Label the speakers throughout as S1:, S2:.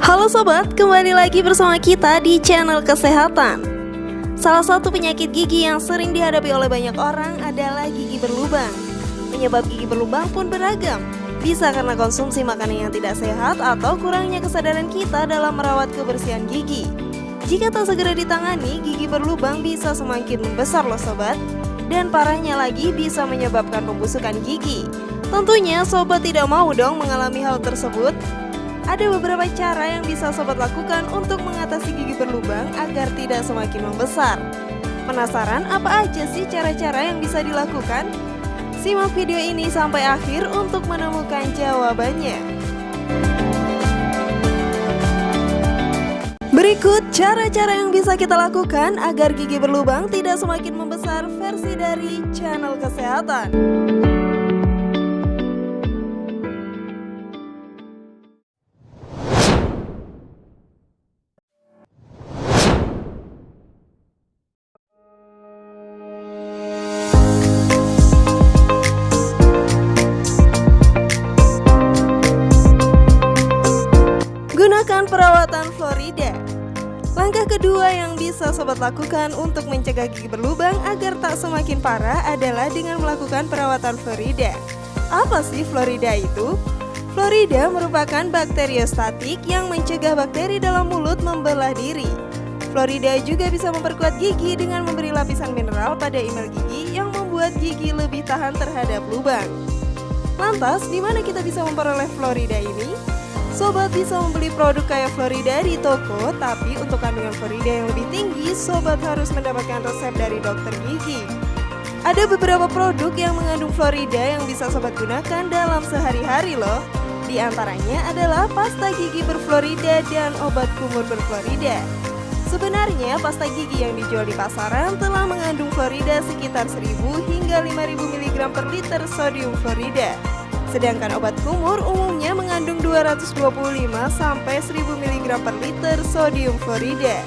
S1: Halo sobat, kembali lagi bersama kita di channel kesehatan. Salah satu penyakit gigi yang sering dihadapi oleh banyak orang adalah gigi berlubang. Penyebab gigi berlubang pun beragam. Bisa karena konsumsi makanan yang tidak sehat atau kurangnya kesadaran kita dalam merawat kebersihan gigi. Jika tak segera ditangani, gigi berlubang bisa semakin membesar loh sobat. Dan parahnya lagi bisa menyebabkan pembusukan gigi. Tentunya sobat tidak mau dong mengalami hal tersebut. Ada beberapa cara yang bisa sobat lakukan untuk mengatasi gigi berlubang agar tidak semakin membesar. Penasaran apa aja sih cara-cara yang bisa dilakukan? Simak video ini sampai akhir untuk menemukan jawabannya. Berikut cara-cara yang bisa kita lakukan agar gigi berlubang tidak semakin membesar versi dari channel kesehatan. Gunakan perawatan Florida. Langkah kedua yang bisa sobat lakukan untuk mencegah gigi berlubang agar tak semakin parah adalah dengan melakukan perawatan Florida. Apa sih Florida itu? Florida merupakan bakteriostatik yang mencegah bakteri dalam mulut membelah diri. Florida juga bisa memperkuat gigi dengan memberi lapisan mineral pada email gigi yang membuat gigi lebih tahan terhadap lubang. Lantas, di mana kita bisa memperoleh Florida ini? Sobat bisa membeli produk kayak Florida di toko, tapi untuk kandungan Florida yang lebih tinggi, sobat harus mendapatkan resep dari dokter gigi. Ada beberapa produk yang mengandung Florida yang bisa sobat gunakan dalam sehari-hari loh. Di antaranya adalah pasta gigi berflorida dan obat kumur berflorida. Sebenarnya pasta gigi yang dijual di pasaran telah mengandung Florida sekitar 1000 hingga 5000 mg per liter sodium Florida. Sedangkan obat kumur umumnya mengandung 225 sampai 1000 mg per liter sodium Florida.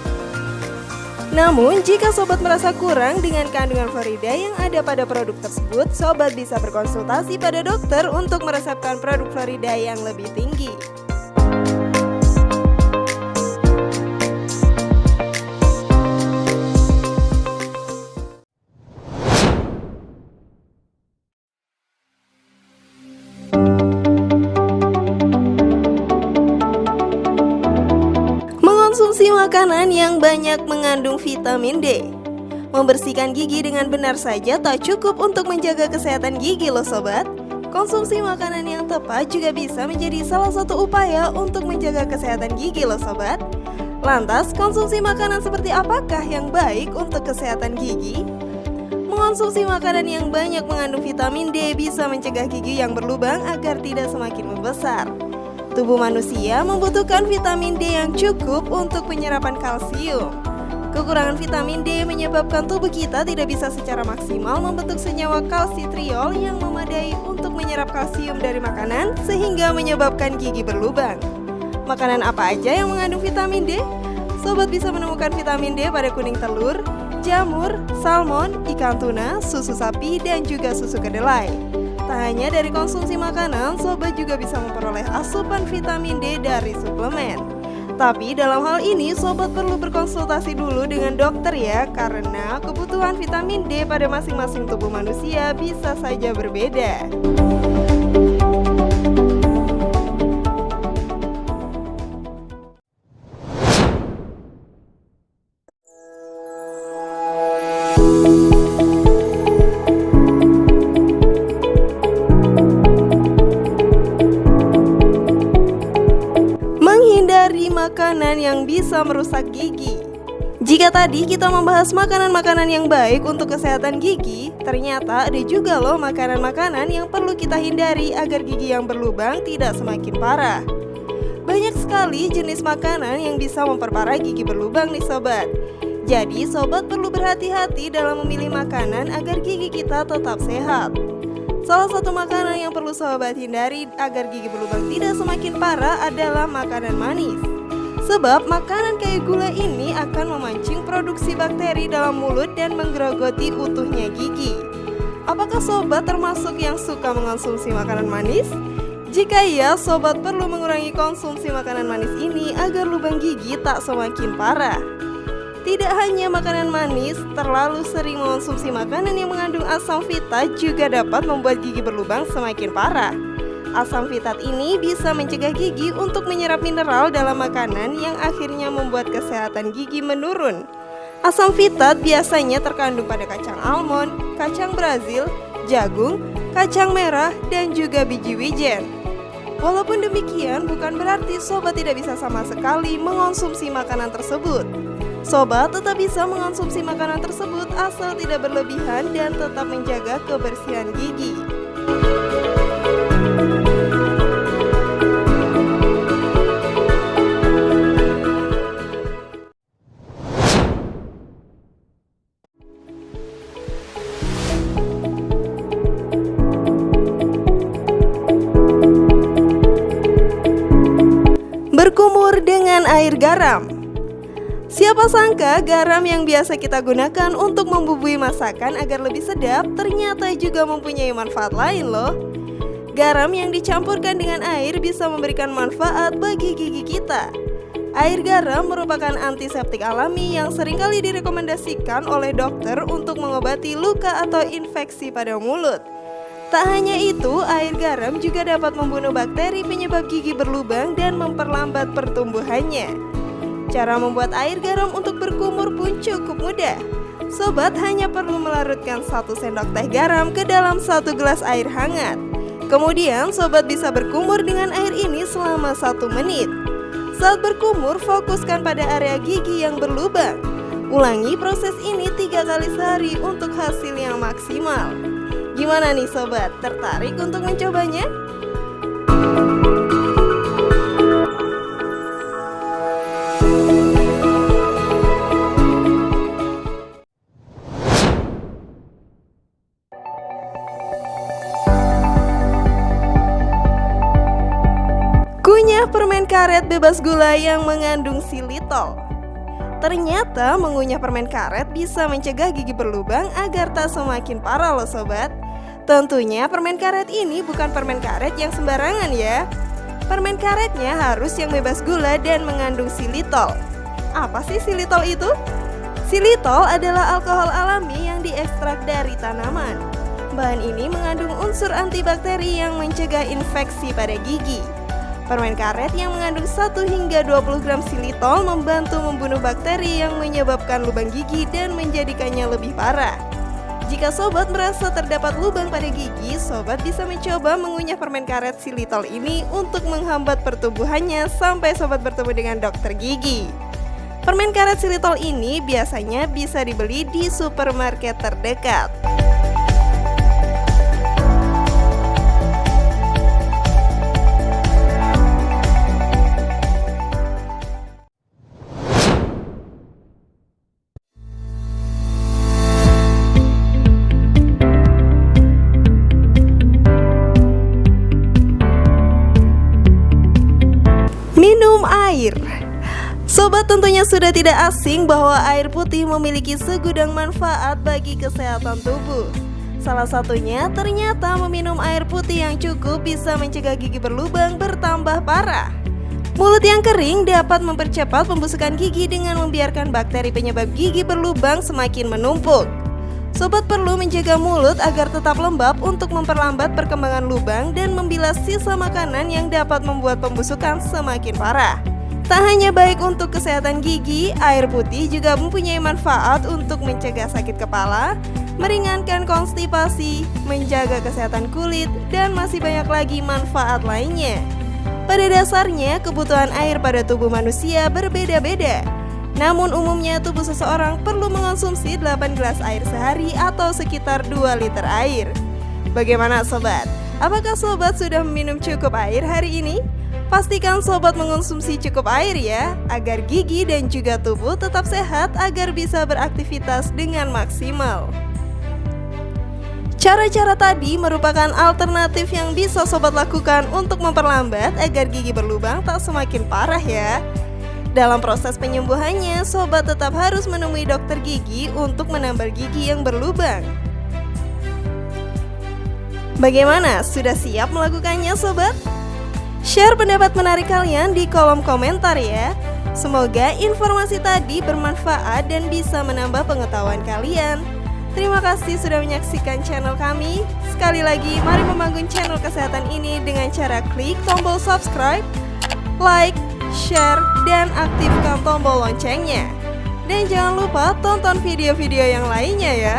S1: Namun, jika sobat merasa kurang dengan kandungan Florida yang ada pada produk tersebut, sobat bisa berkonsultasi pada dokter untuk meresepkan produk Florida yang lebih tinggi. Konsumsi makanan yang banyak mengandung vitamin D. Membersihkan gigi dengan benar saja tak cukup untuk menjaga kesehatan gigi loh sobat. Konsumsi makanan yang tepat juga bisa menjadi salah satu upaya untuk menjaga kesehatan gigi loh sobat. Lantas, konsumsi makanan seperti apakah yang baik untuk kesehatan gigi? Mengonsumsi makanan yang banyak mengandung vitamin D bisa mencegah gigi yang berlubang agar tidak semakin membesar. Tubuh manusia membutuhkan vitamin D yang cukup untuk penyerapan kalsium. Kekurangan vitamin D menyebabkan tubuh kita tidak bisa secara maksimal membentuk senyawa kalsitriol yang memadai untuk menyerap kalsium dari makanan sehingga menyebabkan gigi berlubang. Makanan apa aja yang mengandung vitamin D? Sobat bisa menemukan vitamin D pada kuning telur, jamur, salmon, ikan tuna, susu sapi, dan juga susu kedelai. Tak hanya dari konsumsi makanan, sobat juga bisa memperoleh asupan vitamin D dari suplemen. Tapi dalam hal ini, sobat perlu berkonsultasi dulu dengan dokter ya, karena kebutuhan vitamin D pada masing-masing tubuh manusia bisa saja berbeda. Menghindari makanan yang bisa merusak gigi. Jika tadi kita membahas makanan-makanan yang baik untuk kesehatan gigi, ternyata ada juga loh makanan-makanan yang perlu kita hindari agar gigi yang berlubang tidak semakin parah. Banyak sekali jenis makanan yang bisa memperparah gigi berlubang nih sobat. Jadi sobat perlu berhati-hati dalam memilih makanan agar gigi kita tetap sehat. Salah satu makanan yang perlu sobat hindari agar gigi berlubang tidak semakin parah adalah makanan manis. Sebab makanan kayak gula ini akan memancing produksi bakteri dalam mulut dan menggerogoti utuhnya gigi. Apakah sobat termasuk yang suka mengonsumsi makanan manis? Jika iya, sobat perlu mengurangi konsumsi makanan manis ini agar lubang gigi tak semakin parah. Tidak hanya makanan manis, terlalu sering mengonsumsi makanan yang mengandung asam fitat juga dapat membuat gigi berlubang semakin parah. Asam fitat ini bisa mencegah gigi untuk menyerap mineral dalam makanan yang akhirnya membuat kesehatan gigi menurun. Asam fitat biasanya terkandung pada kacang almond, kacang Brazil, jagung, kacang merah, dan juga biji wijen. Walaupun demikian, bukan berarti sobat tidak bisa sama sekali mengonsumsi makanan tersebut. Sobat tetap bisa mengonsumsi makanan tersebut asal tidak berlebihan dan tetap menjaga kebersihan gigi. Berkumur dengan air garam. Siapa sangka garam yang biasa kita gunakan untuk membumbui masakan agar lebih sedap ternyata juga mempunyai manfaat lain loh. Garam yang dicampurkan dengan air bisa memberikan manfaat bagi gigi kita. Air garam merupakan antiseptik alami yang seringkali direkomendasikan oleh dokter untuk mengobati luka atau infeksi pada mulut. Tak hanya itu, air garam juga dapat membunuh bakteri penyebab gigi berlubang dan memperlambat pertumbuhannya. Cara membuat air garam untuk berkumur pun cukup mudah. Sobat hanya perlu melarutkan 1 sendok teh garam ke dalam 1 gelas air hangat. Kemudian sobat bisa berkumur dengan air ini selama 1 menit. Saat berkumur, fokuskan pada area gigi yang berlubang. Ulangi proses ini 3 kali sehari untuk hasil yang maksimal. Gimana nih sobat, tertarik untuk mencobanya? Kunyah permen karet bebas gula yang mengandung xilitol. Ternyata mengunyah permen karet bisa mencegah gigi berlubang agar tak semakin parah loh sobat. Tentunya permen karet ini bukan permen karet yang sembarangan ya. Permen karetnya harus yang bebas gula dan mengandung xilitol. Apa sih xilitol itu? Xilitol adalah alkohol alami yang diekstrak dari tanaman. Bahan ini mengandung unsur antibakteri yang mencegah infeksi pada gigi. Permen karet yang mengandung 1 hingga 20 gram xilitol membantu membunuh bakteri yang menyebabkan lubang gigi dan menjadikannya lebih parah. Jika sobat merasa terdapat lubang pada gigi, sobat bisa mencoba mengunyah permen karet xilitol ini untuk menghambat pertumbuhannya sampai sobat bertemu dengan dokter gigi. Permen karet xilitol ini biasanya bisa dibeli di supermarket terdekat. Minum air. Sobat tentunya sudah tidak asing bahwa air putih memiliki segudang manfaat bagi kesehatan tubuh. Salah satunya ternyata meminum air putih yang cukup bisa mencegah gigi berlubang bertambah parah. Mulut yang kering dapat mempercepat pembusukan gigi dengan membiarkan bakteri penyebab gigi berlubang semakin menumpuk. Sobat perlu menjaga mulut agar tetap lembab untuk memperlambat perkembangan lubang dan membilas sisa makanan yang dapat membuat pembusukan semakin parah. Tak hanya baik untuk kesehatan gigi, air putih juga mempunyai manfaat untuk mencegah sakit kepala, meringankan konstipasi, menjaga kesehatan kulit, dan masih banyak lagi manfaat lainnya. Pada dasarnya, kebutuhan air pada tubuh manusia berbeda-beda. Namun umumnya tubuh seseorang perlu mengonsumsi 8 gelas air sehari atau sekitar 2 liter air. Bagaimana sobat? Apakah sobat sudah meminum cukup air hari ini? Pastikan sobat mengonsumsi cukup air ya, agar gigi dan juga tubuh tetap sehat agar bisa beraktivitas dengan maksimal. Cara-cara tadi merupakan alternatif yang bisa sobat lakukan untuk memperlambat agar gigi berlubang tak semakin parah ya. Dalam proses penyembuhannya, sobat tetap harus menemui dokter gigi untuk menambal gigi yang berlubang. Bagaimana? Sudah siap melakukannya sobat? Share pendapat menarik kalian di kolom komentar ya. Semoga informasi tadi bermanfaat dan bisa menambah pengetahuan kalian. Terima kasih sudah menyaksikan channel kami. Sekali lagi, mari membangun channel kesehatan ini dengan cara klik tombol subscribe, like, share, dan aktifkan tombol loncengnya. Dan jangan lupa tonton video-video yang lainnya ya.